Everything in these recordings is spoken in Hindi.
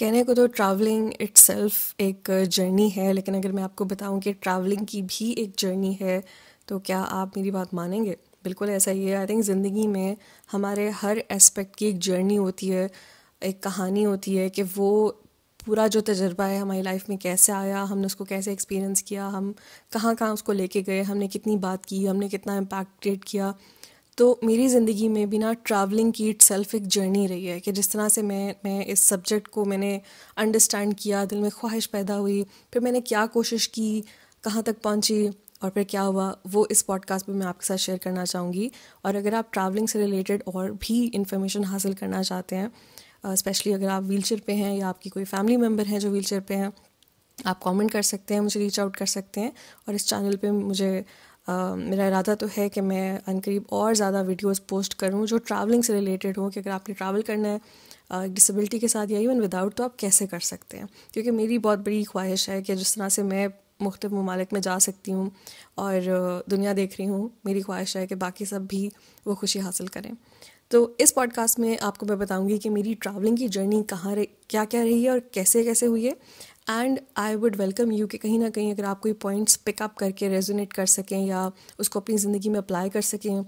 कहने को तो ट्रैवलिंग इट्सेल्फ एक जर्नी है, लेकिन अगर मैं आपको बताऊं कि ट्रैवलिंग की भी एक जर्नी है तो क्या आप मेरी बात मानेंगे? बिल्कुल ऐसा ही है। आई थिंक ज़िंदगी में हमारे हर एस्पेक्ट की एक जर्नी होती है, एक कहानी होती है कि वो पूरा जो तजुर्बा है हमारी लाइफ में कैसे आया, हमने उसको कैसे एक्सपीरियंस किया, हम कहाँ कहाँ उसको लेके गए, हमने कितनी बात की, हमने कितना इम्पैक्ट क्रिएट किया। तो मेरी ज़िंदगी में भी ना ट्रैवलिंग की इट सेल्फ एक जर्नी रही है कि जिस तरह से मैं इस सब्जेक्ट को मैंने अंडरस्टैंड किया, दिल में ख्वाहिश पैदा हुई, फिर मैंने क्या कोशिश की, कहाँ तक पहुँची और फिर क्या हुआ, वो इस पॉडकास्ट में मैं आपके साथ शेयर करना चाहूँगी। और अगर आप ट्रैवलिंग से रिलेटेड और भी इन्फॉर्मेशन हासिल करना चाहते हैं, स्पेशली अगर आप व्हीलचेयर पे हैं या आपकी कोई फैमिली मेम्बर है जो व्हीलचेयर पे हैं, आप कमेंट कर सकते हैं, मुझे रीच आउट कर सकते हैं। और इस चैनल पे मेरा इरादा तो है कि मैं अनकरीब और ज़्यादा वीडियोस पोस्ट करूं जो ट्रैवलिंग से रिलेटेड हो, कि अगर आपने ट्रैवल करना है डिसेबिलिटी के साथ या इवन विदाउट, तो आप कैसे कर सकते हैं। क्योंकि मेरी बहुत बड़ी ख्वाहिश है कि जिस तरह से मैं मुख्तलिफ ममालिक में जा सकती हूँ और दुनिया देख रही हूँ, मेरी ख्वाहिश है कि बाकी सब भी वो खुशी हासिल करें। तो इस पॉडकास्ट में आपको मैं बताऊंगी कि मेरी ट्रैवलिंग की जर्नी क्या क्या रही है और कैसे कैसे हुई है। And I would welcome you कि कहीं ना कहीं अगर आप कोई पॉइंट्स पिकअप करके रेजोनेट कर सकें या उसको अपनी ज़िंदगी में अप्लाई कर सकें,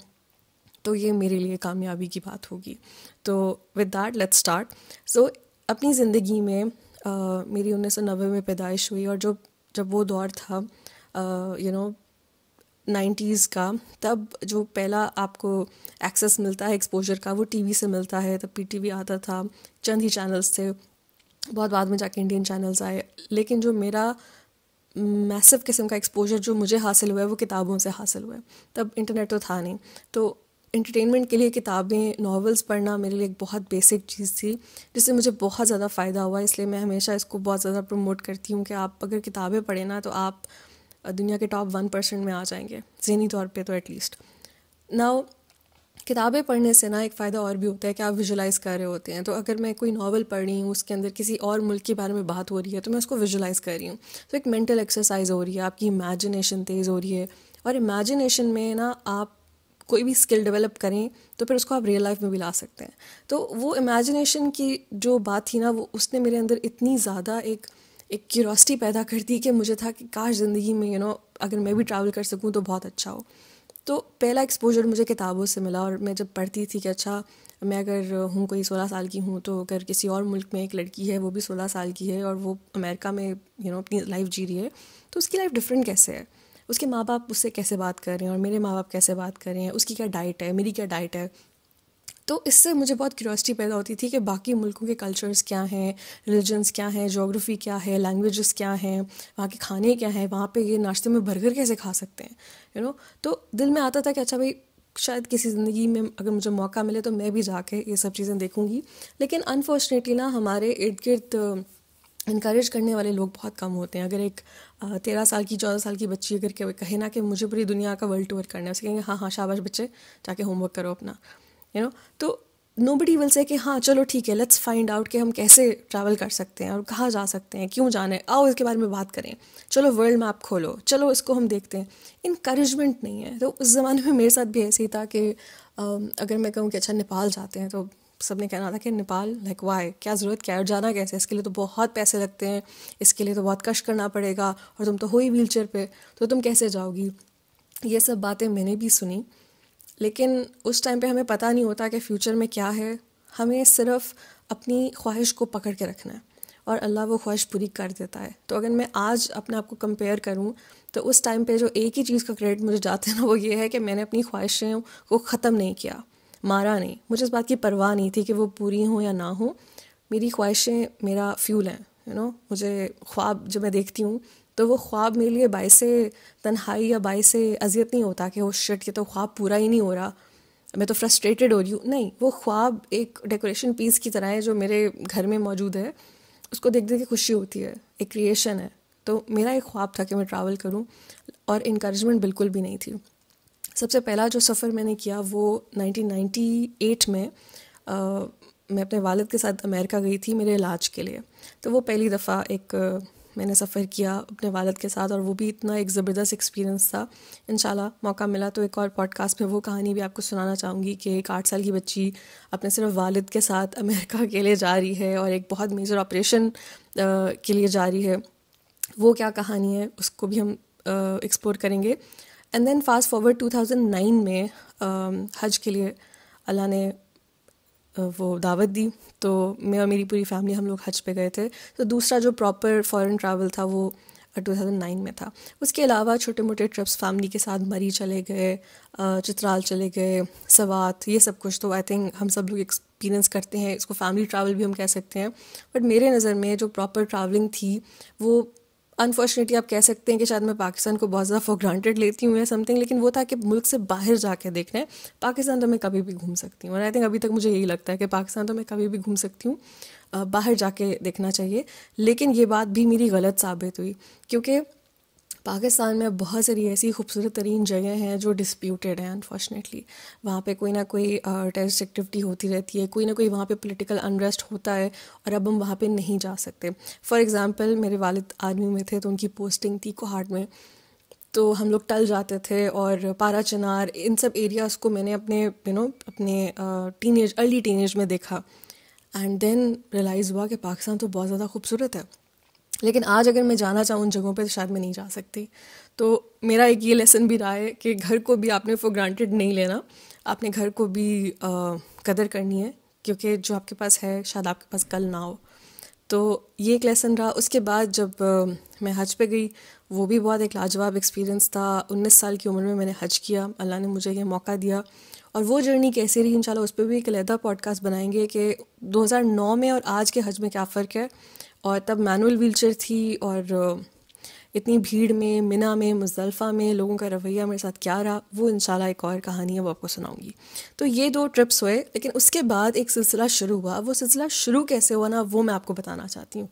तो ये मेरे लिए कामयाबी की बात होगी। तो विद दैट लेट्स स्टार्ट। सो अपनी ज़िंदगी में मेरी 1990 में पैदाइश हुई, और जब वो दौर था यू नो 90s का, तब जो पहला आपको एक्सेस मिलता है एक्सपोजर का, वो टीवी से मिलता है। तब पीटीवी आता था, चंद ही चैनल्स थे, बहुत बाद में जाके इंडियन चैनल्स आए। लेकिन जो मेरा मैसिव किस्म का एक्सपोजर जो मुझे हासिल हुआ है वो किताबों से हासिल हुआ है। तब इंटरनेट तो था नहीं, तो इंटरटेनमेंट के लिए किताबें, नॉवेल्स पढ़ना मेरे लिए एक बहुत बेसिक चीज़ थी, जिससे मुझे बहुत ज़्यादा फ़ायदा हुआ। इसलिए मैं हमेशा इसको बहुत ज़्यादा प्रमोट करती हूँ कि आप अगर किताबें पढ़ें ना, तो आप दुनिया के टॉप 1% में आ जाएंगे, ज़हनी तौर पे तो एटलीस्ट। नाउ किताबें पढ़ने से ना एक फ़ायदा और भी होता है कि आप विजुलाइज़ कर रहे होते हैं। तो अगर मैं कोई नावल पढ़ रही हूँ, उसके अंदर किसी और मुल्क के बारे में बात हो रही है, तो मैं उसको विजुलाइज़ कर रही हूँ। तो एक मेंटल एक्सरसाइज हो रही है, आपकी इमेजिनेशन तेज़ हो रही है। और इमेजिनेशन में ना आप कोई भी स्किल डेवलप करें तो फिर उसको आप रियल लाइफ में भी ला सकते हैं। तो वो इमेजिनेशन की जो बात थी ना, वो उसने मेरे अंदर इतनी ज़्यादा एक क्यूरोसिटी पैदा कर दी कि मुझे था कि काश ज़िंदगी में अगर मैं भी ट्रैवल कर सकूँ तो बहुत अच्छा हो। तो पहला एक्सपोजर मुझे किताबों से मिला, और मैं जब पढ़ती थी कि अच्छा, मैं अगर हूँ कोई 16 साल की हूँ, तो अगर किसी और मुल्क में एक लड़की है, वो भी 16 साल की है और वो अमेरिका में अपनी लाइफ जी रही है, तो उसकी लाइफ डिफरेंट कैसे है, उसके माँ बाप उससे कैसे बात कर रहे हैं और मेरे माँ बाप कैसे बात कर रहे हैं, उसकी क्या डाइट है, मेरी क्या डाइट है। तो इससे मुझे बहुत क्यूरियोसिटी पैदा होती थी कि बाकी मुल्कों के कल्चर्स क्या हैं, रिलीजन्स क्या हैं, जोग्राफ़ी क्या है, लैंग्वेजेस क्या हैं, वहाँ के खाने क्या हैं, वहाँ पे ये नाश्ते में बर्गर कैसे खा सकते हैं, तो दिल में आता था कि अच्छा भाई, शायद किसी ज़िंदगी में अगर मुझे मौका मिले तो मैं भी जाके ये सब चीज़ें देखूँगी। लेकिन अनफॉर्चुनेटली ना हमारे इर्द गिर्द इनकरेज करने वाले लोग बहुत कम होते हैं। अगर एक 13 साल की 14 साल की बच्ची अगर कहे ना कि मुझे पूरी दुनिया का वर्ल्ड टूर करना है, उसे कहेंगे हाँ हाँ शाबाश बच्चे, जाके होमवर्क करो अपना, तो नोबडी विल से कि हाँ चलो ठीक है, लेट्स फाइंड आउट कि हम कैसे ट्रैवल कर सकते हैं और कहाँ जा सकते हैं, क्यों जाना है, आओ इसके बारे में बात करें, चलो वर्ल्ड मैप खोलो, चलो इसको हम देखते हैं। इनकरेजमेंट नहीं है। तो उस ज़माने में मेरे साथ भी ऐसे ही था कि अगर मैं कहूँ कि अच्छा नेपाल जाते हैं, तो सबने कहना था कि नेपाल लाइक वाई, क्या ज़रूरत, क्या है, जाना कैसे, इसके लिए तो बहुत पैसे लगते हैं, इसके लिए तो बहुत कष्ट करना पड़ेगा, और तुम तो हो ही व्हील चेयर पे, तो तुम कैसे जाओगी। ये सब बातें मैंने भी सुनी। लेकिन उस टाइम पे हमें पता नहीं होता कि फ़्यूचर में क्या है। हमें सिर्फ अपनी ख्वाहिश को पकड़ के रखना है और अल्लाह वो ख्वाहिश पूरी कर देता है। तो अगर मैं आज अपने आप को कंपेयर करूं, तो उस टाइम पे जो एक ही चीज़ का क्रेडिट मुझे जाता है ना, वो ये है कि मैंने अपनी ख्वाहिशें को ख़त्म नहीं किया, मारा नहीं। मुझे इस बात की परवाह नहीं थी कि वो पूरी हों या ना हो। मेरी ख्वाहिशें मेरा फ्यूल हैं, मुझे ख्वाब जब मैं देखती हूँ, तो वो ख्वाब मेरे लिए बायस तन्हाई या बायस अजियत नहीं होता कि वो शिट, ये तो ख्वाब पूरा ही नहीं हो रहा, मैं तो फ्रस्ट्रेटेड हो रही हूँ। नहीं, वो ख्वाब एक डेकोरेशन पीस की तरह है जो मेरे घर में मौजूद है, उसको देख देख के खुशी होती है, एक क्रिएशन है। तो मेरा एक ख्वाब था कि मैं ट्रैवल करूँ, और इनकरेजमेंट बिल्कुल भी नहीं थी। सबसे पहला जो सफ़र मैंने किया वो 1998 में मैं अपने वालिद के साथ अमेरिका गई थी मेरे इलाज के लिए। तो वो पहली दफ़ा एक मैंने सफ़र किया अपने वालिद के साथ, और वो भी इतना एक ज़बरदस्त एक्सपीरियंस था। इंशाल्लाह मौका मिला तो एक और पॉडकास्ट में वो कहानी भी आपको सुनाना चाहूँगी कि एक 8 साल की बच्ची अपने सिर्फ वालिद के साथ अमेरिका के लिए जा रही है और एक बहुत मेजर ऑपरेशन के लिए जा रही है। वो क्या कहानी है उसको भी हम एक्सप्लोर करेंगे। एंड देन फास्ट फॉरवर्ड 2009 में हज के लिए अल्लाह ने वो दावत दी, तो मैं और मेरी पूरी फैमिली हम लोग हज पे गए थे। तो दूसरा जो प्रॉपर फॉरेन ट्रैवल था वो 2009 में था। उसके अलावा छोटे मोटे ट्रिप्स फैमिली के साथ मरी चले गए, चित्राल चले गए, सवात, ये सब कुछ तो आई थिंक हम सब लोग एक्सपीरियंस करते हैं। इसको फैमिली ट्रैवल भी हम कह सकते हैं। बट मेरे नज़र में जो प्रॉपर ट्रैवलिंग थी वो अनफॉर्चुनेटली आप कह सकते हैं कि शायद मैं पाकिस्तान को बहुत ज़्यादा फॉर ग्रांटेड लेती हूँ या समथिंग, लेकिन वो था कि मुल्क से बाहर जाके देखना है। पाकिस्तान तो मैं कभी भी घूम सकती हूँ, और आई थिंक अभी तक मुझे यही लगता है कि पाकिस्तान तो मैं कभी भी घूम सकती हूँ, बाहर जाके देखना चाहिए। लेकिन ये बात भी मेरी गलत साबित हुई, क्योंकि पाकिस्तान में बहुत सारी ऐसी खूबसूरत तरीन जगह हैं जो डिस्प्यूटेड हैं अनफॉर्चुनेटली। वहाँ पे कोई ना कोई टेररिस्ट एक्टिविटी होती रहती है, कोई ना कोई वहाँ पे पॉलिटिकल अनरेस्ट होता है, और अब हम वहाँ पे नहीं जा सकते। फॉर एग्ज़ाम्पल मेरे वालिद आर्मी में थे, तो उनकी पोस्टिंग थी कोहाट में, तो हम लोग टल जाते थे, और पारा चिनार, इन सब एरियाज़ को मैंने अपने अपने अर्ली टीनेज में देखा। एंड देन रियलाइज़ हुआ कि पाकिस्तान तो बहुत ज़्यादा खूबसूरत है, लेकिन आज अगर मैं जाना चाहूँ उन जगहों पे तो शायद मैं नहीं जा सकती। तो मेरा एक ये लेसन भी रहा है कि घर को भी आपने फॉर ग्रांटेड नहीं लेना, आपने घर को भी कदर करनी है, क्योंकि जो आपके पास है शायद आपके पास कल ना हो। तो ये एक लेसन रहा। उसके बाद जब मैं हज पे गई, वो भी बहुत एक लाजवाब एक्सपीरियंस था। 19 साल की उम्र में मैंने हज किया, अल्लाह ने मुझे ये मौका दिया। और वो जर्नी कैसी रही इंशाल्लाह उस पर भी एक अलहदा पॉडकास्ट बनाएंगे कि 2009 में और आज के हज में क्या फ़र्क है, और तब मैनुअल व्हीलचेयर थी, और इतनी भीड़ में, मिना में, मुज़दलिफ़ा में लोगों का रवैया मेरे साथ क्या रहा, वो इंशाल्लाह एक और कहानी है, वो आपको सुनाऊंगी। तो ये 2 ट्रिप्स हुए, लेकिन उसके बाद एक सिलसिला शुरू हुआ। वो सिलसिला शुरू कैसे हुआ ना, वो मैं आपको बताना चाहती हूँ।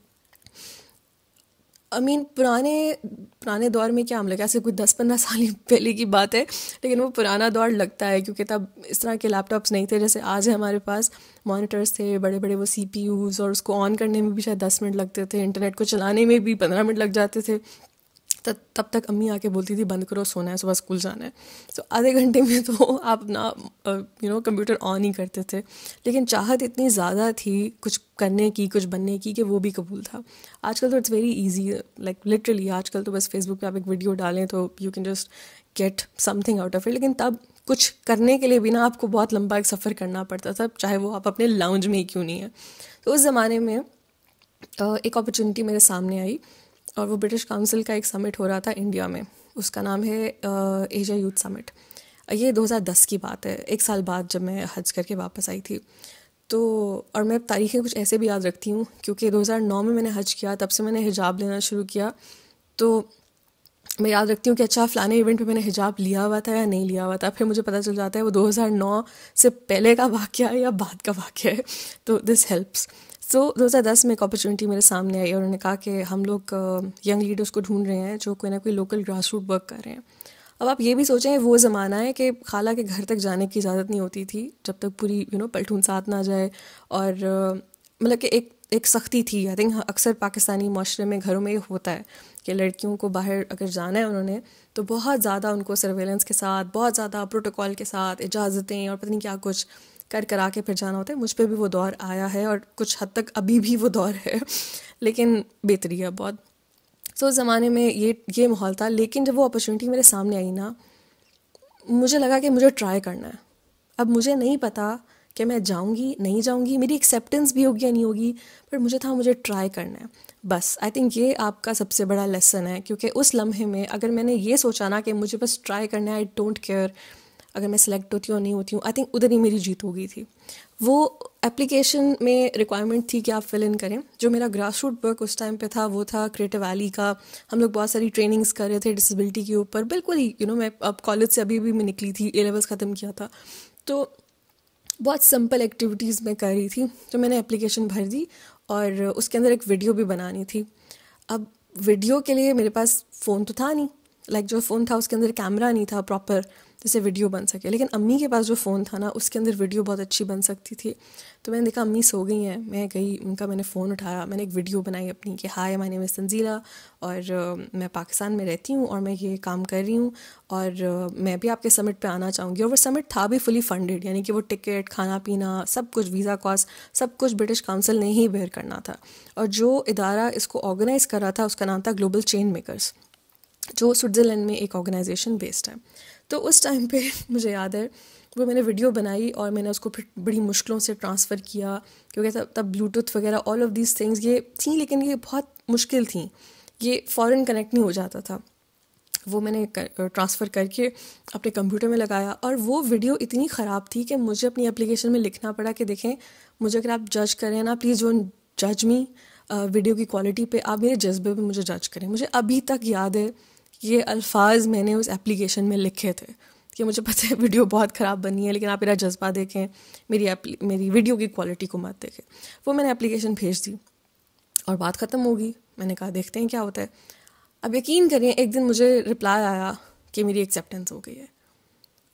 पुराने दौर में क्या हम लोग, ऐसे कोई 10-15 साल पहले की बात है, लेकिन वो पुराना दौर लगता है क्योंकि तब इस तरह के लैपटॉप्स नहीं थे जैसे आज है हमारे पास। मॉनिटर्स थे बड़े बड़े, वो CPUs, और उसको ऑन करने में भी शायद 10 मिनट लगते थे, इंटरनेट को चलाने में भी 15 मिनट लग जाते थे। तब तक अम्मी आके बोलती थी बंद करो, सोना है, सुबह स्कूल जाना है। तो आधे घंटे में तो आप अपना कंप्यूटर ऑन ही करते थे। लेकिन चाहत इतनी ज़्यादा थी कुछ करने की, कुछ बनने की, कि वो भी कबूल था। आजकल तो it's very easy, like literally आजकल तो बस फेसबुक पे आप एक वीडियो डालें तो you can just get something out of it. लेकिन तब कुछ करने के लिए भी ना आपको बहुत लंबा एक सफ़र करना पड़ता था, चाहे वो आप अपने लाउंज में ही क्यों नहीं है। तो उस ज़माने में एक अपॉर्चुनिटी मेरे सामने आई, और वो ब्रिटिश काउंसिल का एक समिट हो रहा था इंडिया में। उसका नाम है एशिया यूथ समिट। ये 2010 की बात है, 1 साल बाद जब मैं हज करके वापस आई थी। तो और मैं तारीखें कुछ ऐसे भी याद रखती हूँ क्योंकि 2009 में मैंने हज किया, तब से मैंने हिजाब लेना शुरू किया। तो मैं याद रखती हूँ कि अच्छा फ़लाने इवेंट पे मैंने हिजाब लिया हुआ था या नहीं लिया हुआ था। फिर मुझे पता चल जाता है वो 2009 से पहले का वाक़या है या बाद का वाक़या है। तो दिस हेल्प्स। सो 2010 में एक अपॉर्चुनिटी मेरे सामने आई, और उन्होंने कहा कि हम लोग यंग लीडर्स को ढूंढ रहे हैं जो कोई ना कोई लोकल ग्रास रूट वर्क कर रहे हैं। अब आप ये भी सोचें, वो ज़माना है कि खाला के घर तक जाने की इजाज़त नहीं होती थी जब तक पूरी पलटून साथ ना जाए, और मतलब कि एक सख्ती थी। आई थिंक अक्सर पाकिस्तानी माशरे में घरों में ये होता है कि लड़कियों को बाहर अगर जाना है उन्होंने, तो बहुत ज़्यादा उनको सर्वेलेंस के साथ, बहुत ज़्यादा प्रोटोकॉल के साथ, इजाज़तें और पता नहीं क्या कुछ करा के फिर जाना होता है। मुझ पे भी वो दौर आया है, और कुछ हद तक अभी भी वो दौर है, लेकिन बेहतरी है बहुत। सो उस ज़माने में ये माहौल था। लेकिन जब वो अपॉर्चुनिटी मेरे सामने आई ना, मुझे लगा कि मुझे ट्राई करना है। अब मुझे नहीं पता कि मैं जाऊंगी नहीं जाऊंगी, मेरी एक्सेप्टेंस भी होगी या नहीं होगी, पर मुझे ट्राई करना है बस। आई थिंक ये आपका सबसे बड़ा लेसन है, क्योंकि उस लम्हे में अगर मैंने ये सोचा ना कि मुझे बस ट्राई करना है, आई डोंट केयर अगर मैं सिलेक्ट होती हूँ और नहीं होती हूँ, आई थिंक उधर ही मेरी जीत हो गई थी। वो एप्लीकेशन में रिक्वायरमेंट थी कि आप फिल इन करें। जो मेरा ग्रास रूट वर्क उस टाइम पे था वो था क्रिएटिव वैली का। हम लोग बहुत सारी ट्रेनिंग्स कर रहे थे डिसेबिलिटी के ऊपर, बिल्कुल ही मैं अब कॉलेज से अभी भी मैं निकली थी, A-levels ख़त्म किया था, तो बहुत सिंपल एक्टिविटीज़ मैं कर रही थी। तो मैंने एप्लीकेशन भर दी, और उसके अंदर एक वीडियो भी बनानी थी। अब वीडियो के लिए मेरे पास फ़ोन तो था नहीं, लाइक जो फ़ोन था उसके अंदर कैमरा नहीं था प्रॉपर जिससे वीडियो बन सके, लेकिन अम्मी के पास जो फ़ोन था ना उसके अंदर वीडियो बहुत अच्छी बन सकती थी। तो मैंने देखा अम्मी सो गई हैं, मैं गई उनका, मैंने फ़ोन उठाया, मैंने एक वीडियो बनाई अपनी कि hi my name is Tanzila और मैं पाकिस्तान में रहती हूँ और मैं ये काम कर रही हूँ और मैं भी आपके समिट पे आना चाहूँगी। और वो समिट था भी फुली फंडेड, यानी कि वो टिकट, खाना पीना, सब कुछ, वीज़ा कॉस्ट, सब कुछ ब्रिटिश काउंसिल ने ही बेयर करना था। और जो इदारा इसको ऑर्गेनाइज़ कर रहा था उसका नाम था ग्लोबल चेन मेकर्स, जो स्विट्ज़रलैंड में एक ऑर्गेनाइजेशन बेस्ड है। तो उस टाइम पे मुझे याद है वो मैंने वीडियो बनाई और मैंने उसको फिर बड़ी मुश्किलों से ट्रांसफ़र किया, क्योंकि तब ब्लूटूथ वगैरह ऑल ऑफ दीज थिंग्स ये थी, लेकिन ये बहुत मुश्किल थी, ये फ़ौरन कनेक्ट नहीं हो जाता था। वो मैंने ट्रांसफ़र करके अपने कंप्यूटर में लगाया और वो वीडियो इतनी ख़राब थी कि मुझे अपनी एप्लीकेशन में लिखना पड़ा कि देखें, मुझे अगर आप जज करें ना, प्लीज़ डोंट जज मी वीडियो की क्वालिटी पे, आप मेरे जज्बे पे मुझे जज करें। मुझे अभी तक याद है ये अल्फाज मैंने उस एप्लीकेशन में लिखे थे कि मुझे पता है वीडियो बहुत ख़राब बनी है, लेकिन आप मेरा जज्बा देखें, मेरी वीडियो की क्वालिटी को मत देखें। वो मैंने एप्लीकेशन भेज दी और बात ख़त्म होगी। मैंने कहा देखते हैं क्या होता है। अब यकीन करिए एक दिन मुझे रिप्लाई आया कि मेरी एक्सेप्टेंस हो गई है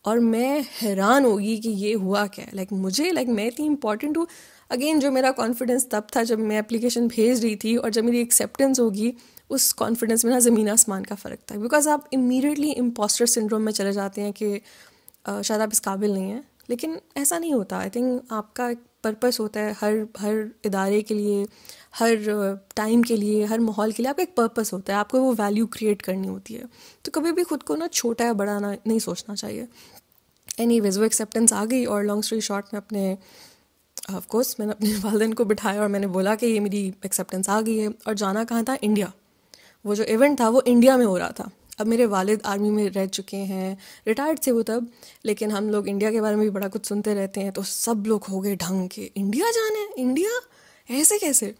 और मैं हैरान होगी कि ये हुआ क्या है। मैं इतनी इंपॉर्टेंट हूँ। अगेन जो मेरा कॉन्फिडेंस तब था जब मैं एप्लीकेशन भेज रही थी और जब मेरी एक्सेप्टेंस होगी, उस कॉन्फिडेंस में ना ज़मीन आसमान का फ़र्क था। बिकॉज आप इमीडिएटली इम्पोस्टर सिंड्रोम में चले जाते हैं कि शायद आप इस काबिल नहीं हैं, लेकिन ऐसा नहीं होता। आई थिंक आपका एक पर्पस होता है, हर इदारे के लिए, हर टाइम के लिए, हर माहौल के लिए आपका एक पर्पस होता है, आपको वो वैल्यू क्रिएट करनी होती है। तो कभी भी खुद को ना छोटा या बड़ा ना नहीं सोचना चाहिए। एनीवेज वो एक्सेप्टेंस आ गई और लॉन्ग स्टोरी शॉर्ट में ऑफ कोर्स मैंने अपने वालिदैन को बिठाया और मैंने बोला कि ये मेरी एक्सेप्टेंस आ गई है। और जाना कहाँ था? इंडिया। वो जो इवेंट था वो इंडिया में हो रहा था। अब मेरे वालिद आर्मी में रह चुके हैं, रिटायर्ड थे वो तब, लेकिन हम लोग इंडिया के बारे में भी बड़ा कुछ सुनते रहते हैं, तो सब लोग हो गए ढंग के, इंडिया जाना है, इंडिया ऐसे कैसे?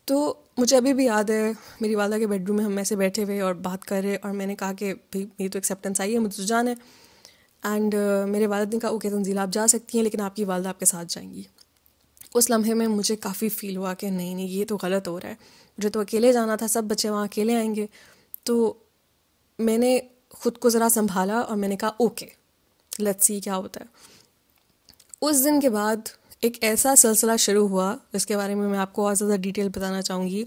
तो मुझे अभी भी याद है मेरी वाला के बेडरूम में हम ऐसे बैठे हुए और बात कर रहे, और मैंने कहा कि भाई मेरी तो एक्सेप्टेंस आई है, मुझे तो जाना है। एंड मेरे वालिद ने कहा ओके तंजीला आप जा सकती हैं, लेकिन आपकी वालदा आपके साथ जाएंगी। उस लम्हे में मुझे काफ़ी फ़ील हुआ कि नहीं नहीं, ये तो गलत हो रहा है, मुझे तो अकेले जाना था, सब बच्चे वहाँ अकेले आएंगे। तो मैंने ख़ुद को ज़रा संभाला और मैंने कहा ओके लेट्स सी क्या होता है। उस दिन के बाद एक ऐसा सिलसिला शुरू हुआ जिसके बारे में मैं आपको और ज़्यादा डिटेल बताना चाहूँगी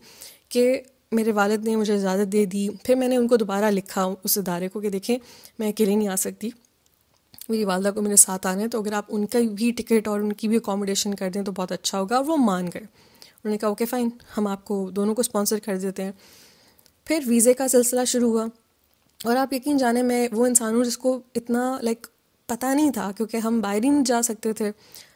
कि मेरे वालिद ने मुझे इजाज़त दे दी। फिर मैंने उनको दोबारा लिखा उस इदारे को कि देखें मैं अकेले नहीं आ सकती, मेरी वालदा को मेरे साथ आना है, तो अगर आप उनका भी टिकट और उनकी भी अकोमोडेशन कर दें तो बहुत अच्छा होगा। और वो मान गए, उन्होंने कहा ओके फ़ाइन, हम आपको दोनों को स्पॉन्सर कर देते हैं। फिर वीज़े का सिलसिला शुरू हुआ और आप यकीन जाने मैं वो इंसान हूँ जिसको इतना पता नहीं था, क्योंकि हम बाहर ही नहीं जा सकते थे।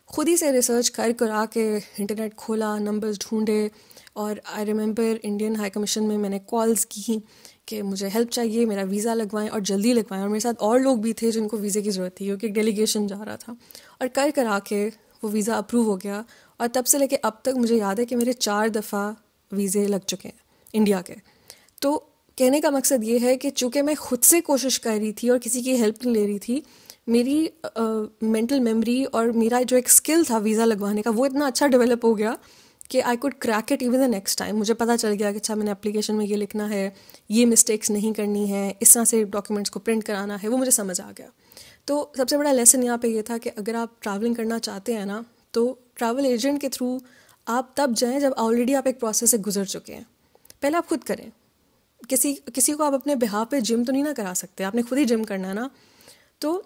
खुद ही से रिसर्च कर आके इंटरनेट खोला, नंबर्स ढूंढे, और I remember Indian high commission में मैंने कॉल्स की कि मुझे हेल्प चाहिए, मेरा वीज़ा लगवाएं और जल्दी लगवाएं। और मेरे साथ और लोग भी थे जिनको वीज़े की ज़रूरत थी, क्योंकि एक डेलीगेशन जा रहा था। और कर आके वो वीज़ा अप्रूव हो गया और तब से लेके अब तक मुझे याद है कि मेरे 4 दफ़ा वीज़े लग चुके हैं इंडिया के। तो कहने का मकसद ये है कि चूँकि मैं खुद से कोशिश कर रही थी और किसी की हेल्प नहीं ले रही थी, मेरी मेंटल मेमोरी और मेरा जो एक स्किल था वीज़ा लगवाने का वो इतना अच्छा डेवलप हो गया कि I could crack it even the next time. मुझे पता चल गया कि अच्छा मैंने एप्लीकेशन में ये लिखना है, ये मिस्टेक्स नहीं करनी है, इस तरह से डॉक्यूमेंट्स को प्रिंट कराना है, वो मुझे समझ आ गया। तो सबसे बड़ा लेसन यहाँ पे ये था कि अगर आप ट्रैवलिंग करना चाहते हैं ना, तो ट्रैवल एजेंट के थ्रू आप तब जाएँ जब ऑलरेडी आप एक प्रोसेस से गुजर चुके हैं। पहले आप खुद करें। किसी को आप अपने बिहाफ पे जिम तो नहीं ना करा सकते, आपने खुद ही जिम करना है ना। तो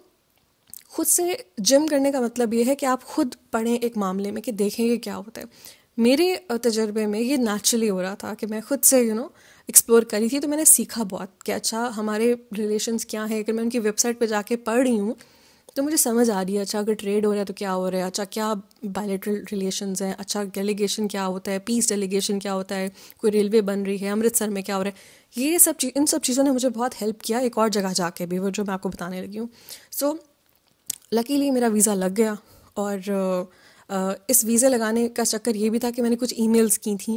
खुद से जिम करने का मतलब ये है कि आप खुद पढ़ें एक मामले में कि देखेंगे क्या होता है। मेरे तजर्बे में ये नेचुरली हो रहा था कि मैं खुद से एक्सप्लोर करी थी, तो मैंने सीखा बहुत कि अच्छा हमारे रिलेशंस क्या हैं। अगर मैं उनकी वेबसाइट पे जाके पढ़ रही हूँ तो मुझे समझ आ रही है, अच्छा अगर ट्रेड हो रहा है तो क्या हो रहा है, अच्छा क्या बायलैटरल रिलेशंस हैं, अच्छा डेलीगेशन क्या होता है, पीस डेलीगेशन क्या होता है, कोई रेलवे बन रही है अमृतसर में क्या हो रहा है। ये सब इन सब चीज़ों ने मुझे बहुत हेल्प किया एक और जगह जाके भी, वो जो मैं आपको बताने लगी हूँ। सो लकीली मेरा वीज़ा लग गया। और इस वीज़ा लगाने का चक्कर ये भी था कि मैंने कुछ ईमेल्स की थी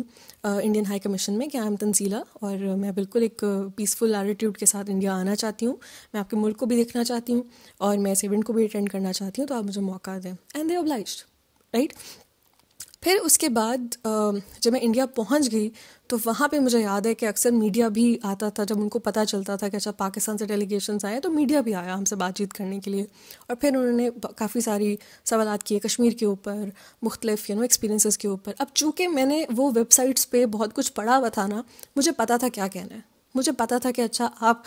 इंडियन हाई कमीशन में कि आई एम तंजीला और मैं बिल्कुल एक पीसफुल एटीट्यूड के साथ इंडिया आना चाहती हूँ, मैं आपके मुल्क को भी देखना चाहती हूँ और मैं इस इवेंट को भी अटेंड करना चाहती हूँ, तो आप मुझे मौका दें। And they obliged, right. फिर उसके बाद जब मैं इंडिया पहुंच गई तो वहाँ पे मुझे याद है कि अक्सर मीडिया भी आता था। जब उनको पता चलता था कि अच्छा पाकिस्तान से डेलीगेशंस आए, तो मीडिया भी आया हमसे बातचीत करने के लिए। और फिर उन्होंने काफ़ी सारी सवालात किए कश्मीर के ऊपर, मुख्तलिफ एक्सपीरियंसेस के ऊपर। अब चूँकि मैंने वो वेबसाइट्स पे बहुत कुछ पढ़ा हुआ था ना, मुझे पता था क्या कहना है। मुझे पता था कि अच्छा, आप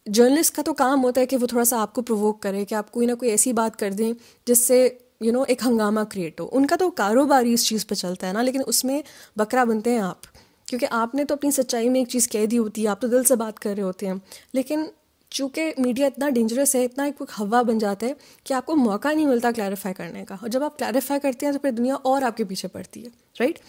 जर्नलिस्ट का तो काम होता है कि वो थोड़ा सा आपको प्रोवोक करे, कि आप कोई ना कोई ऐसी बात कर दें जिससे एक हंगामा क्रिएट हो। उनका तो कारोबार ही इस चीज़ पे चलता है ना, लेकिन उसमें बकरा बनते हैं आप, क्योंकि आपने तो अपनी सच्चाई में एक चीज़ कह दी होती है, आप तो दिल से बात कर रहे होते हैं। लेकिन चूँकि मीडिया इतना डेंजरस है, इतना एक हवा बन जाता है कि आपको मौका नहीं मिलता क्लैरिफाई करने का। और जब आप क्लैरिफाई करते हैं तो फिर दुनिया और आपके पीछे पड़ती है, राइट।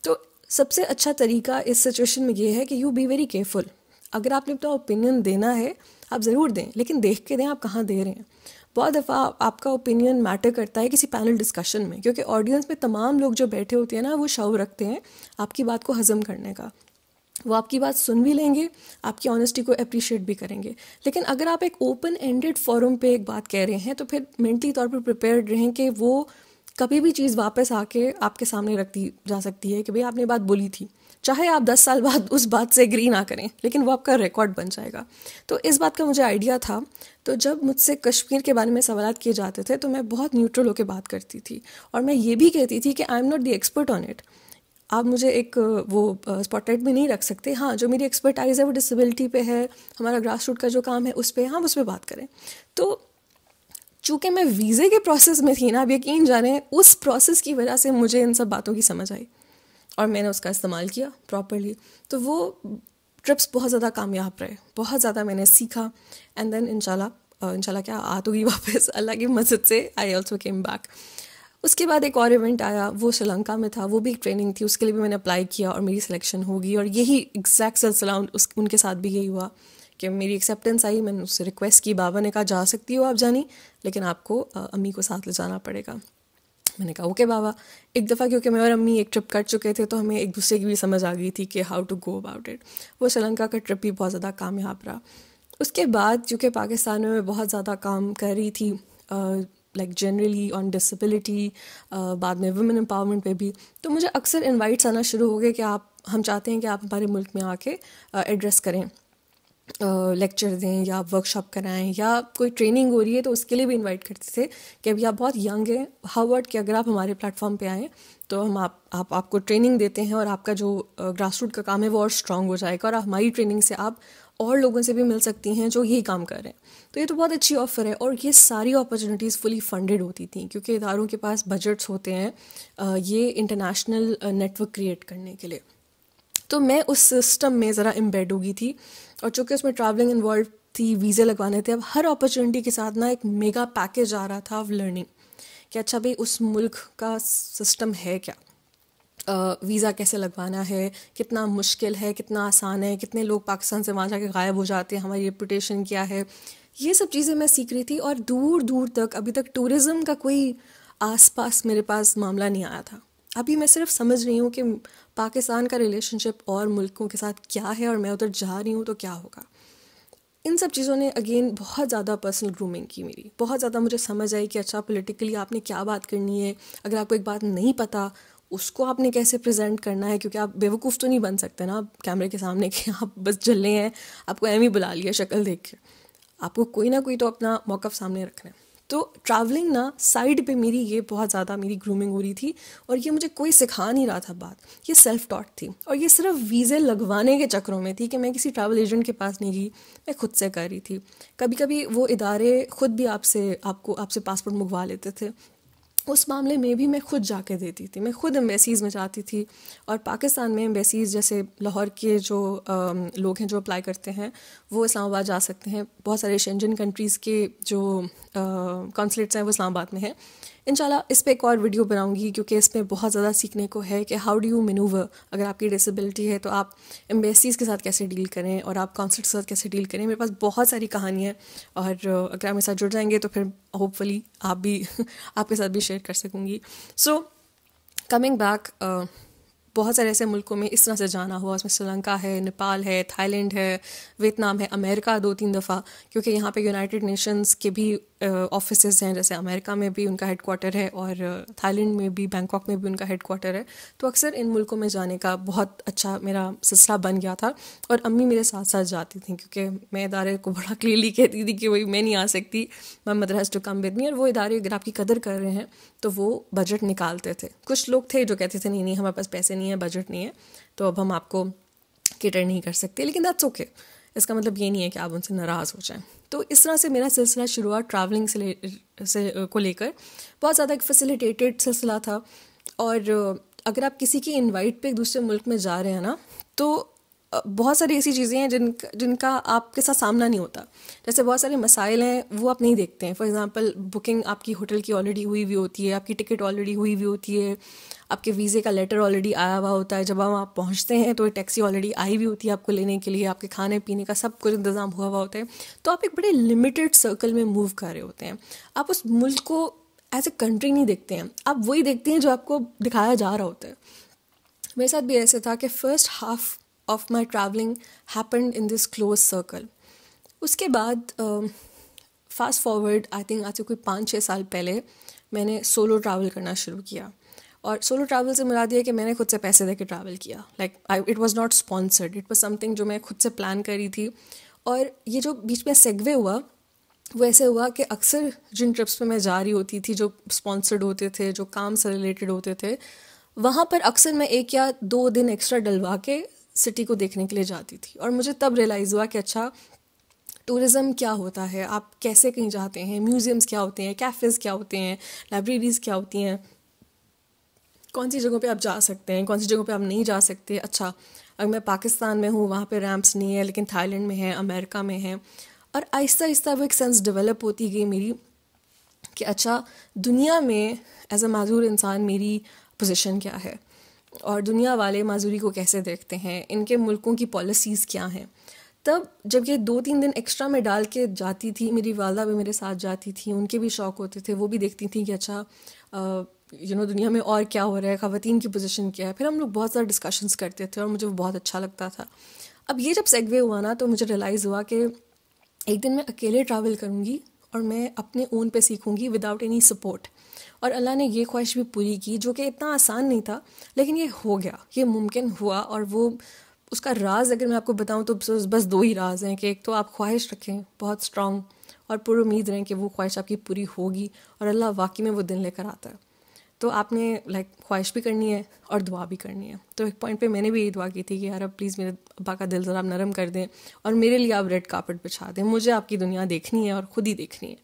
तो सबसे अच्छा तरीका इस सिचुएशन में ये है कि यू बी वेरी केयरफुल। अगर आपने अपना ओपिनियन देना है, आप ज़रूर दें, लेकिन देख के दें आप कहाँ दे रहे हैं। बहुत दफ़ा आपका ओपिनियन मैटर करता है किसी पैनल डिस्कशन में, क्योंकि ऑडियंस में तमाम लोग जो बैठे होते हैं ना, वो शौक़ रखते हैं आपकी बात को हज़म करने का। वो आपकी बात सुन भी लेंगे, आपकी ऑनेस्टी को अप्रिशिएट भी करेंगे। लेकिन अगर आप एक ओपन एंडेड फोरम पे एक बात कह रहे हैं, तो फिर मेंटली तौर पर प्रिपेयर्ड रहें कि वो कभी भी चीज़ वापस आके आपके सामने रख दी जा सकती है कि भाई आपने बात बोली थी। चाहे आप 10 साल बाद उस बात से एग्री ना करें, लेकिन वो आपका रिकॉर्ड बन जाएगा। तो इस बात का मुझे आइडिया था। तो जब मुझसे कश्मीर के बारे में सवाल किए जाते थे तो मैं बहुत न्यूट्रल होकर बात करती थी, और मैं ये भी कहती थी कि I am not the expert on it. आप मुझे एक वो स्पॉटलाइट में नहीं रख सकते। हाँ, जो मेरी एक्सपर्टाइज है वो डिसेबिलिटी पे है, हमारा ग्रास रूट का जो काम है उस पर, हम उस पर बात करें। तो चूँकि मैं वीज़े के प्रोसेस में थी ना, अब यकीन जाने उस प्रोसेस की वजह से मुझे इन सब बातों की समझ आई और मैंने उसका इस्तेमाल किया प्रॉपर्ली। तो वो ट्रिप्स बहुत ज़्यादा कामयाब रहे, बहुत ज़्यादा मैंने सीखा। एंड देन इंशाल्लाह क्या आ तो गई वापस अल्लाह की मदद से। I also came back. उसके बाद एक और इवेंट आया, वो श्रीलंका में था, वो भी एक ट्रेनिंग थी, उसके लिए भी मैंने अप्लाई किया और मेरी सिलेक्शन होगी। और यही एग्जैक्ट सिलसिला उनके साथ भी यही हुआ कि मेरी एक्सेप्टेंस आई। मैंने उससे रिक्वेस्ट की, बाबा ने कहा जा सकती हो आप जानी, लेकिन आपको अम्मी को साथ ले जाना पड़ेगा। मैंने कहा ओके बाबा। एक दफ़ा क्योंकि मैं और अम्मी एक ट्रिप कर चुके थे, तो हमें एक दूसरे की भी समझ आ गई थी कि how to go about it. वो श्रीलंका का ट्रिप भी बहुत ज़्यादा कामयाब रहा। उसके बाद चूँकि पाकिस्तान में मैं बहुत ज़्यादा काम कर रही थी, लाइक जनरली ऑन डिसेबिलिटी, बाद में वुमेन एम्पावरमेंट पे भी, तो मुझे अक्सर इनवाइट्स आना शुरू हो गए कि हम चाहते हैं कि आप हमारे मुल्क में आके एड्रेस करें, लेक्चर दें या वर्कशॉप कराएं, या कोई ट्रेनिंग हो रही है तो उसके लिए भी इनवाइट करते थे कि अभी आप बहुत यंग हैं, हाउ अबाउट कि अगर आप हमारे प्लेटफॉर्म पे आएँ तो हम आपको ट्रेनिंग देते हैं और आपका जो ग्रास रूट का काम है वो और स्ट्रांग हो जाएगा, और हमारी ट्रेनिंग से आप और लोगों से भी मिल सकती हैं जो यही काम कर रहे हैं। तो ये तो बहुत अच्छी ऑफ़र है, और ये सारी अपॉर्चुनिटीज़ फुली फंडेड होती थी क्योंकि इदारों के पास बजट्स होते हैं ये इंटरनेशनल नेटवर्क क्रिएट करने के लिए। तो मैं उस सिस्टम में ज़रा एम्बेड हो गई थी, और चूँकि उसमें ट्रैवलिंग इन्वॉल्व थी, वीज़े लगवाने थे। अब हर अपॉर्चुनिटी के साथ ना एक मेगा पैकेज आ रहा था ऑफ लर्निंग कि अच्छा भाई उस मुल्क का सिस्टम है क्या, वीज़ा कैसे लगवाना है, कितना मुश्किल है, कितना आसान है, कितने लोग पाकिस्तान से वहाँ जाके गायब हो जाते हैं, हमारी रेपुटेशन क्या है, ये सब चीज़ें मैं सीख रही थी। और दूर दूर तक अभी तक टूरिज़्म का कोई आसपास मेरे पास मामला नहीं आया था। अभी मैं सिर्फ समझ रही हूँ कि पाकिस्तान का रिलेशनशिप और मुल्कों के साथ क्या है, और मैं उधर जा रही हूँ तो क्या होगा। इन सब चीज़ों ने अगेन बहुत ज़्यादा पर्सनल ग्रूमिंग की मेरी। बहुत ज़्यादा मुझे समझ आई कि अच्छा पॉलिटिकली आपने क्या बात करनी है, अगर आपको एक बात नहीं पता उसको आपने कैसे प्रेजेंट करना है, क्योंकि आप बेवकूफ़ तो नहीं बन सकते ना कैमरे के सामने कि आप बस जल्ले हैं, आपको एम ही बुला लिया शक्ल देख के। आपको कोई ना कोई तो अपना मौक़िफ़ सामने रखना है। तो ट्रैवलिंग ना साइड पे मेरी ये बहुत ज़्यादा मेरी ग्रूमिंग हो रही थी, और ये मुझे कोई सिखा नहीं रहा था बात, ये सेल्फ टॉट थी। और ये सिर्फ वीज़े लगवाने के चक्रों में थी कि मैं किसी ट्रैवल एजेंट के पास नहीं गई, मैं खुद से कर रही थी। कभी कभी वो इदारे खुद भी आपसे पासपोर्ट मंगवा लेते थे। उस मामले में भी मैं खुद जाके देती थी, मैं खुद एम्बेसीज़ में जाती थी। और पाकिस्तान में एम्बेसीज़ जैसे लाहौर के जो लोग हैं जो अप्लाई करते हैं वो इस्लामाबाद जा सकते हैं। बहुत सारे शेंजन कंट्रीज़ के जो कॉन्सुलेट्स हैं वो इस्लामाबाद में हैं। इंशाल्लाह इस पे एक और वीडियो बनाऊंगी क्योंकि इसमें बहुत ज़्यादा सीखने को है कि हाउ डू यू मैनूवर, अगर आपकी डिसेबिलिटी है तो आप एम्बेसीज़ के साथ कैसे डील करें और आप कॉन्सुलेट्स के साथ कैसे डील करें। मेरे पास बहुत सारी कहानियाँ, और अगर आप मेरे साथ जुड़ जाएंगे तो फिर होपफुली आप भी आपके साथ भी शेयर कर सकूँगी। सो कमिंग बैक, बहुत सारे ऐसे मुल्कों में इस तरह से जाना हुआ, उसमें श्रीलंका है, नेपाल है, थाईलैंड है, वियतनाम है, अमेरिका 2-3 दफ़ा, क्योंकि यहाँ पे यूनाइटेड नेशंस के भी ऑफिसेज हैं, जैसे अमेरिका में भी उनका हेडक्वार्टर है और थाईलैंड में भी, बैंकॉक में भी उनका हेडक्वार्टर है। तो अक्सर इन मुल्कों में जाने का बहुत अच्छा मेरा सिलसिला बन गया था और अम्मी मेरे साथ साथ जाती थी, क्योंकि मैं इदारे को बड़ा क्लियरली कहती थी कि वही मैं नहीं आ सकती, my mother has to come with me. और वो इदारे अगर आपकी कदर कर रहे हैं तो वो बजट निकालते थे। कुछ लोग थे जो कहते थे नहीं नहीं हमारे पास पैसे नहीं है, बजट नहीं है, तो अब हम आपको केटर नहीं कर सकते, लेकिन दैट्स ओके। इसका मतलब ये नहीं है कि आप उनसे नाराज़ हो जाएं। तो इस तरह से मेरा सिलसिला शुरुआत ट्रैवलिंग को लेकर बहुत ज़्यादा एक फैसिलिटेटेड सिलसिला था। और अगर आप किसी की इनवाइट पे एक दूसरे मुल्क में जा रहे हैं ना, तो बहुत सारी ऐसी चीज़ें हैं जिनका आपके साथ सामना नहीं होता। जैसे बहुत सारे मसाइल हैं वो आप नहीं देखते हैं। फॉर एग्जांपल, बुकिंग आपकी होटल की ऑलरेडी हुई हुई होती है, आपकी टिकट ऑलरेडी हुई हुई होती है, आपके वीज़े का लेटर ऑलरेडी आया हुआ होता है। जब आप पहुंचते हैं तो टैक्सी ऑलरेडी आई हुई होती है आपको लेने के लिए, आपके खाने पीने का सब कुछ इंतज़ाम हुआ हुआ होता है। तो आप एक बड़े लिमिटेड सर्कल में मूव कर रहे होते हैं। आप उस मुल्क को एज ए कंट्री नहीं देखते हैं, आप वही देखते हैं जो आपको दिखाया जा रहा होता है। मेरे साथ भी ऐसे था कि first half of my travelling happened in this close circle. उसके बाद फास्ट फॉरवर्ड, आई थिंक आज से कोई 5-6 साल पहले मैंने सोलो ट्रैवल करना शुरू किया। और सोलो ट्रैवल से मुराद ये कि मैंने खुद से पैसे दे के ट्रैवल किया। It was not sponsored, it was something जो मैं खुद से प्लान करी थी। और ये जो बीच में सेगवे हुआ वो ऐसे हुआ कि अक्सर जिन ट्रिप्स पे मैं जा रही होती थी जो स्पॉन्सर्ड होते थे, जो काम से रिलेटेड होते थे, वहाँ पर अक्सर मैं 1 या 2 दिन एक्स्ट्रा डलवा के सिटी को देखने के लिए जाती थी। और मुझे तब रियलाइज़ हुआ कि अच्छा, टूरिज़्म क्या होता है, आप कैसे कहीं जाते हैं, म्यूज़ियम्स क्या होते हैं, कैफ़ेज़ क्या होते हैं, लाइब्रेरीज़ क्या होती हैं, कौन सी जगहों पे आप जा सकते हैं, कौन सी जगहों पे आप नहीं जा सकते। अच्छा, अगर मैं पाकिस्तान में हूँ वहाँ पे रैंप्स नहीं है, लेकिन थाईलैंड में है, अमेरिका में है। और आहिस्ता आहिस्ता वो एक सेंस डेवलप होती गई मेरी कि अच्छा, दुनिया में एज अ माजूर इंसान मेरी पोजीशन क्या है और दुनिया वाले माजूरी को कैसे देखते हैं, इनके मुल्कों की पॉलिसीज़ क्या हैं। तब जब ये 2-3 दिन एक्स्ट्रा में डाल के जाती थी, मेरी वालदा भी मेरे साथ जाती थी, उनके भी शौक़ होते थे, वो भी देखती थी कि अच्छा दुनिया में और क्या हो रहा है, ख़वातीन की पोजीशन क्या है। फिर हम लोग बहुत सारे डिस्कशंस करते थे और मुझे वो बहुत अच्छा लगता था। अब ये जब सेगवे हुआ ना, तो मुझे रियलाइज़ हुआ कि एक दिन मैं अकेले ट्रैवल करूँगी और मैं अपने ओन पे सीखूँगी विदाउट एनी सपोर्ट। और अल्लाह ने ये ख्वाहिश भी पूरी की, जो कि इतना आसान नहीं था, लेकिन ये हो गया, ये मुमकिन हुआ। और वो उसका राज अगर मैं आपको बताऊं तो बस 2 ही राज हैं कि एक तो आप ख्वाहिश रखें बहुत स्ट्रॉन्ग और पूरी उम्मीद रहें कि वो ख्वाहिश आपकी पूरी होगी, और अल्लाह वाकई में वो दिन लेकर आता है। तो आपने ख्वाहिश भी करनी है और दुआ भी करनी है। तो एक पॉइंट पे मैंने भी यही दुआ की थी कि यार अब प्लीज़ मेरे अब्बा का दिल ज़रा आप नरम कर दें और मेरे लिए आप रेड कार्पेट बिछा दें, मुझे आपकी दुनिया देखनी है और ख़ुद ही देखनी है।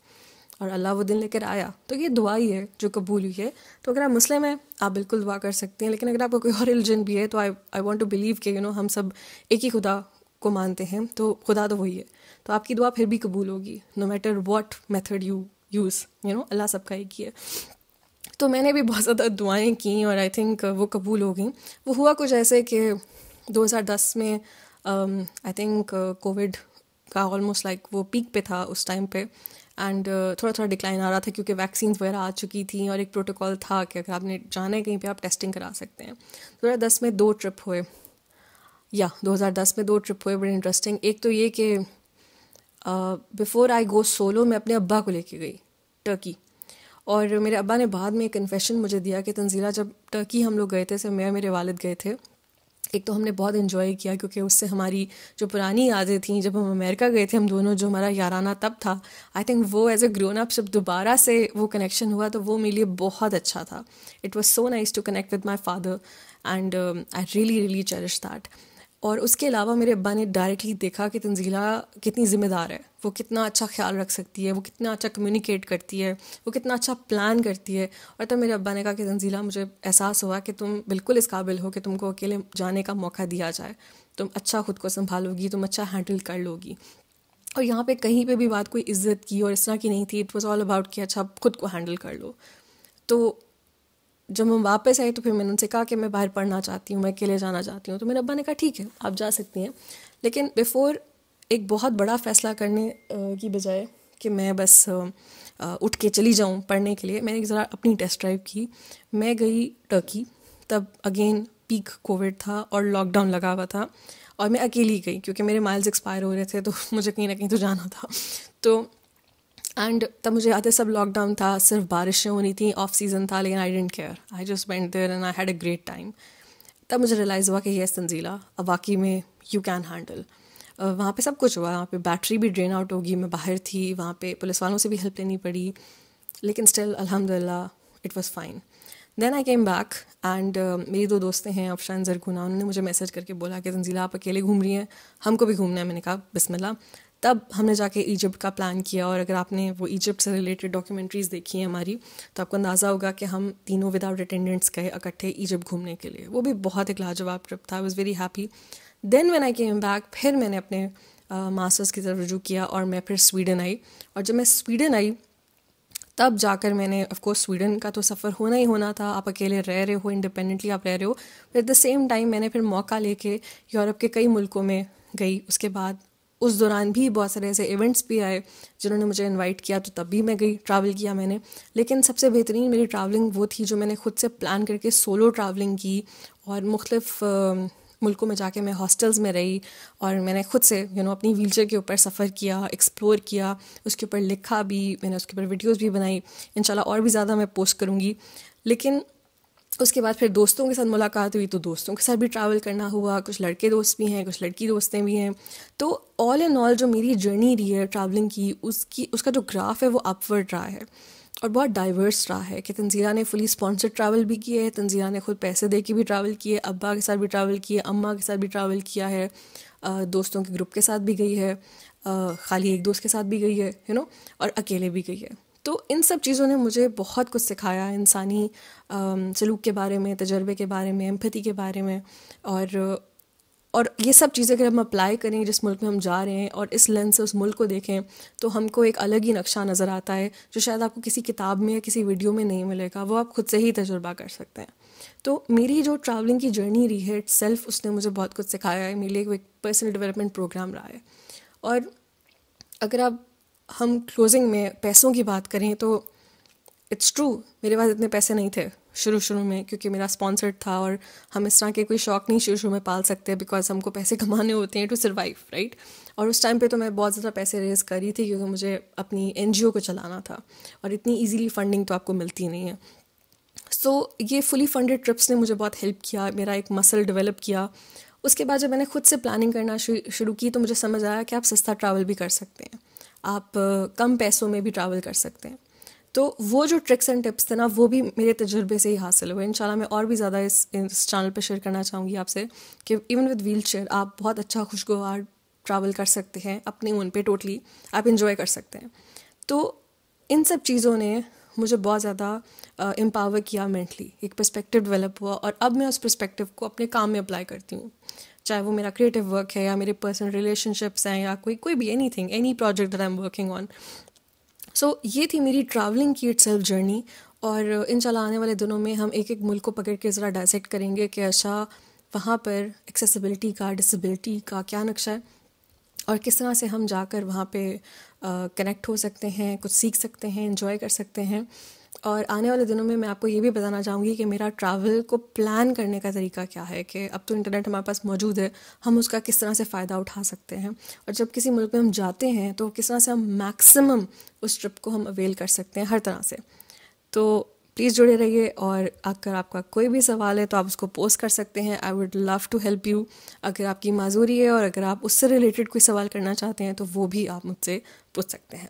और अल्लाह वो दिन लेकर आया। तो ये दुआ ही है जो कबूल हुई है। तो अगर आप मुस्लिम हैं आप बिल्कुल दुआ कर सकते हैं, लेकिन अगर आपका कोई और रिलीजन भी है तो आई वांट टू बिलीव कि हम सब एक ही खुदा को मानते हैं, तो खुदा तो वही है। तो आपकी दुआ फिर भी कबूल होगी, no matter what method you use, Allah सबका एक ही है। तो मैंने भी बहुत ज़्यादा दुआएं की और आई थिंक वो कबूल हो गई। वो हुआ कुछ ऐसे कि 2010 में आई थिंक कोविड का ऑलमोस्ट वो पीक पे था उस टाइम पे, एंड थोड़ा थोड़ा डिक्लाइन आ रहा था क्योंकि वैक्सीन वगैरह आ चुकी थी और एक प्रोटोकॉल था कि अगर आपने जाना है कहीं पे आप टेस्टिंग करा सकते हैं। 2010 में 2 ट्रिप हुए, 2010 में 2 ट्रिप हुए बड़े इंटरेस्टिंग। एक तो ये कि बिफ़ोर आई गो सोलो मैं अपने अब्बा को लेके गई टर्की, और मेरे अब्बा ने बाद में एक कन्फेशन मुझे दिया कि तंजीला, जब टर्की हम लोग गए थे, से मैं मेरे वालिद गए थे, एक तो हमने बहुत इन्जॉय किया क्योंकि उससे हमारी जो पुरानी यादें थी जब हम अमेरिका गए थे हम दोनों, जो हमारा याराना तब था, आई थिंक वो एज अ ग्रोन अप जब दोबारा से वो कनेक्शन हुआ तो वो मेरे लिए बहुत अच्छा था। It was so nice to connect with my father and I really really cherish that. और उसके अलावा मेरे अब्बा ने डायरेक्टली देखा कि तंजीला कितनी ज़िम्मेदार है, वो कितना अच्छा ख्याल रख सकती है, वो कितना अच्छा कम्युनिकेट करती है, वो कितना अच्छा प्लान करती है। और तब मेरे अब्बा ने कहा कि तंजीला, मुझे एहसास हुआ कि तुम बिल्कुल इस काबिल हो कि तुमको अकेले जाने का मौका दिया जाए, तुम अच्छा खुद को संभालोगी, तुम अच्छा हैंडल कर लोगी। और यहाँ पे कहीं पे भी बात कोई इज्जत की और इस तरह की नहीं थी, इट वॉज़ ऑल अबाउट कि अच्छा खुद को हैंडल कर लो। तो जब हम वापस आए तो फिर मैंने उनसे कहा कि मैं बाहर पढ़ना चाहती हूँ, मैं अकेले जाना चाहती हूँ। तो मेरे अब्बा ने कहा ठीक है आप जा सकती हैं, लेकिन बिफ़ोर एक बहुत बड़ा फ़ैसला करने की बजाय कि मैं बस उठ के चली जाऊँ पढ़ने के लिए, मैंने ज़रा अपनी टेस्ट ड्राइव की। मैं गई टर्की, तब अगेन पीक कोविड था और लॉकडाउन लगा हुआ था और मैं अकेली गई क्योंकि मेरे माइल्स एक्सपायर हो रहे थे, तो मुझे कहीं ना कहीं तो जाना था। तो एंड तब मुझे याद है सब लॉकडाउन था, सिर्फ बारिशें होनी थी, ऑफ सीज़न था, लेकिन I don't care, I just went there and I had a great time. तब मुझे रियलाइज़ हुआ कि यस तंजीला, अब वाकई में यू कैन हैंडल। वहाँ पे सब कुछ हुआ, वहाँ पे बैटरी भी ड्रेन आउट होगी, मैं बाहर थी, वहाँ पे पुलिस वालों से भी हेल्प लेनी पड़ी, लेकिन स्टिल अल्हम्दुलिल्लाह it was fine. Then I came back and मेरी दो दोस्तें हैं अफशान जरगुना, उन्होंने मुझे मैसेज करके बोला कि तंजीला आप अकेले घूम रही हैं, हमको भी घूमना है। मैंने कहा बिस्मिल्लाह। तब हमने जाके इजिप्ट का प्लान किया, और अगर आपने वो इजिप्ट से रिलेटेड डॉक्यूमेंट्रीज़ देखी हैं हमारी, तो आपको अंदाज़ा होगा कि हम तीनों विदाउट अटेंडेंट्स गए इकट्ठे इजिप्ट घूमने के लिए। वो भी बहुत एक लाजवाब ट्रिप था, I was very happy. Then when I came back, फिर मैंने अपने मास्टर्स की तरफ रुजू किया और मैं फिर स्वीडन आई। और जब मैं स्वीडन आई तब जाकर मैंने, ऑफ कोर्स स्वीडन का तो सफ़र होना ही होना था, आप अकेले रह रहे हो, इंडिपेंडेंटली आप रह रहे हो, एट द सेम टाइम मैंने फिर मौका लेके यूरोप के कई मुल्कों में गई। उसके बाद उस दौरान भी बहुत सारे ऐसे इवेंट्स भी आए जिन्होंने मुझे इनवाइट किया, तो तब भी मैं गई, ट्रैवल किया मैंने। लेकिन सबसे बेहतरीन मेरी ट्रैवलिंग वो थी जो मैंने खुद से प्लान करके सोलो ट्रैवलिंग की, और मुख्तलिफ मुल्कों में जाके मैं हॉस्टल्स में रही, और मैंने खुद से अपनी व्हीलचेयर के ऊपर सफ़र किया, एक्सप्लोर किया, उसके ऊपर लिखा भी मैंने, उसके ऊपर वीडियोस भी बनाई, इंशाल्लाह और भी ज़्यादा मैं पोस्ट करूँगी। लेकिन उसके बाद फिर दोस्तों के साथ मुलाकात हुई, तो दोस्तों के साथ भी ट्रैवल करना हुआ, कुछ लड़के दोस्त भी हैं, कुछ लड़की दोस्तें भी हैं। तो ऑल इन ऑल जो मेरी जर्नी रही है ट्रैवलिंग की, उसका जो ग्राफ है वो अपवर्ड रहा है और बहुत डाइवर्स रहा है। कि तंजीला ने फुली स्पॉन्सर्ड ट्रैवल भी किया है, तंजीला ने खुद पैसे दे के भी ट्रैवल किए, अब्बा के साथ भी ट्रैवल किए, अम्मा के साथ भी ट्रैवल किया है, दोस्तों के ग्रुप के साथ भी गई है, खाली एक दोस्त के साथ भी गई है, और अकेले भी गई है। तो इन सब चीज़ों ने मुझे बहुत कुछ सिखाया, इंसानी सलूक के बारे में, तजर्बे के बारे में, एम्पैथी के बारे में। और ये सब चीज़ें अगर हम अप्लाई करें जिस मुल्क में हम जा रहे हैं, और इस लेंस से उस मुल्क को देखें, तो हमको एक अलग ही नक्शा नज़र आता है जो शायद आपको किसी किताब में या किसी वीडियो में नहीं मिलेगा। वो आप खुद से ही तजुर्बा कर सकते हैं। तो मेरी जो ट्रैवलिंग की जर्नी रही है इटसेल्फ, उसने मुझे बहुत कुछ सिखाया है, मेरे लिए एक पर्सनल डेवलपमेंट प्रोग्राम रहा है। और अगर हम क्लोजिंग में पैसों की बात करें, तो इट्स ट्रू, मेरे पास इतने पैसे नहीं थे शुरू में, क्योंकि मेरा स्पॉन्सर्ड था, और हम इस तरह के कोई शौक़ नहीं शुरू में पाल सकते, बिकॉज हमको पैसे कमाने होते हैं टू सर्वाइव, राइट। और उस टाइम पे तो मैं बहुत ज़्यादा पैसे रेज़ करी थी, क्योंकि मुझे अपनी NGO को चलाना था, और इतनी ईजीली फंडिंग तो आपको मिलती नहीं है। सो ये फुली फंडेड ट्रिप्स ने मुझे बहुत हेल्प किया, मेरा एक मसल डेवलप किया। उसके बाद जब मैंने खुद से प्लानिंग करना शुरू की, तो मुझे समझ आया कि आप सस्ता ट्रैवल भी कर सकते हैं, आप कम पैसों में भी ट्रैवल कर सकते हैं। तो वो जो ट्रिक्स एंड टिप्स थे ना, वो भी मेरे तजुर्बे से ही हासिल हुए। इंशाल्लाह मैं और भी ज़्यादा इस चैनल पे शेयर करना चाहूँगी आपसे कि इवन विद व्हील चेयर आप बहुत अच्छा खुशगवार ट्रैवल कर सकते हैं, अपने ओन पे टोटली आप इंजॉय कर सकते हैं। तो इन सब चीज़ों ने मुझे बहुत ज़्यादा एम्पावर किया मेंटली, एक पर्सपेक्टिव डेवलप हुआ, और अब मैं उस पर्सपेक्टिव को अपने काम में अप्लाई करती हूँ, चाहे वो मेरा क्रिएटिव वर्क है, या मेरे पर्सनल रिलेशनशिप्स हैं, या कोई भी anything, any project that I am working on. So ये थी मेरी ट्रैवलिंग की इटसेल्फ जर्नी। और इंशाल्लाह आने वाले दिनों में हम एक एक मुल्क को पकड़ के ज़रा डायसेक्ट करेंगे कि अच्छा वहाँ पर एक्सेसिबिलिटी का, डिसेबिलिटी का क्या नक्शा है, और किस तरह से हम जाकर वहाँ पे कनेक्ट हो सकते हैं, कुछ सीख सकते हैं, एंजॉय कर सकते हैं। और आने वाले दिनों में मैं आपको ये भी बताना चाहूँगी कि मेरा ट्रैवल को प्लान करने का तरीका क्या है, कि अब तो इंटरनेट हमारे पास मौजूद है, हम उसका किस तरह से फ़ायदा उठा सकते हैं, और जब किसी मुल्क में हम जाते हैं तो किस तरह से हम मैक्सिमम उस ट्रिप को हम अवेल कर सकते हैं हर तरह से। तो प्लीज़ जुड़े रहिए, और अगर आपका कोई भी सवाल है तो आप उसको पोस्ट कर सकते हैं। I would love to help you. अगर आपकी माजूरी है और अगर आप उससे रिलेटेड कोई सवाल करना चाहते हैं, तो वो भी आप मुझसे पूछ सकते हैं।